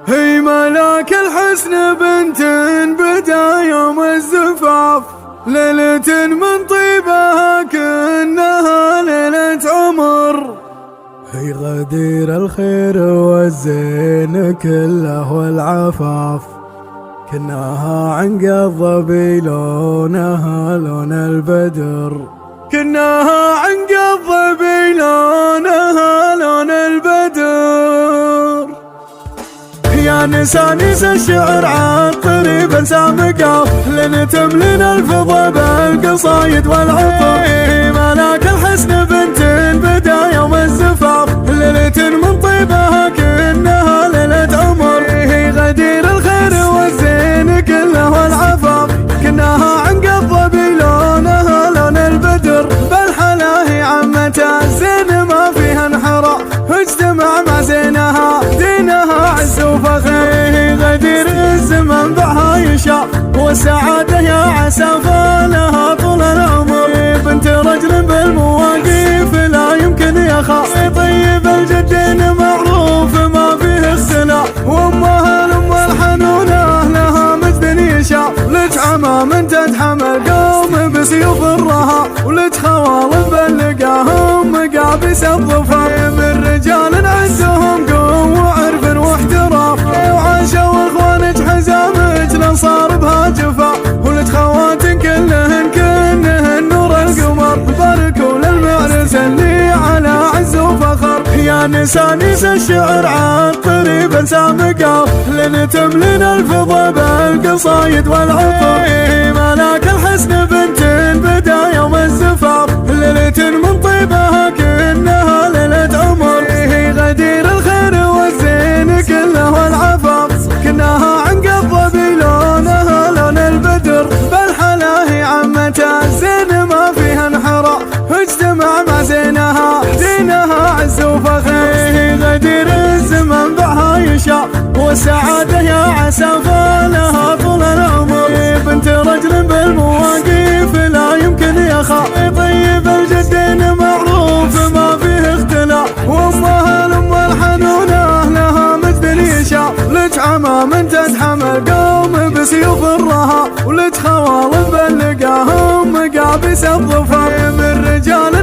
هي ملاك الحسن بنت بدا يوم الزفاف، ليلة من طيبها كأنها ليلة عمر. هي غدير الخير والزين كله والعفاف، كناها عنقض بلونها لون البدر، كناها عنقض بلونها لون البدر. يا نسانيس الشعر عالطريب سامقاف، لن تملن الفضا بالقصايد والعطر. ملاك الحسن بنت بدا يوم الزفاف، ليلة من طيبها كأنها ليلة عمر. هي غدير الخير والزين كله والعفاف، كناها عنقض بلونها لون البدر. بالحلا هي عمة الزين ما فيها انحراف، اجتمع مع زينها دينها عز وفخر. هي غدير الزمن بعها يشاف، والسعادة يا عسى فالها طول العمر. بنت رجل بالمواقف لا يمكن يخاف، طيب الجدين معروف ما فيه اختلاف. وامها الام الحنونة لها مجد يشاف، لك عمام تتحمل قوم بسيوف الرها، ولك خوالف بلقاهم مقابس الظفر. من رجال عندهم قوة وعرف واحتراف، وعاشوا اخوانك حزامك لن صار بها جفا. ولك خوات كلهن كنهن نور القمر، باركوا للمعرس اللي على عز وفخر. يا نسانيس الشعر عالطريب سامقاف، لن تملن الفضا بالقصايد والعطر. ملاك الحسن بنت بدا يوم الزفاف، ليلة من طيبها كأنها ليلة عمر. هي غدير الخير والزين كله والعفاف، كناها عنقض بلونها لون البدر. بالحلا هي عمة الزين ما فيها انحراف، اجتمع مع زينها دينها عز وفخر. هي غدير الزمن بعها يشاف، والسعادة يا عسى فالها طول العمر. بنت رجل بالمواقف لا يمكن يخاف، طيب الجدين معروف ما فيه اختلاف. وامها الام الحنونة لها مجد يشاف، لك عمام تتحمل قوم بسيوف الرها، ولك خوالف بلقاهم مقابس الظفر. من رجال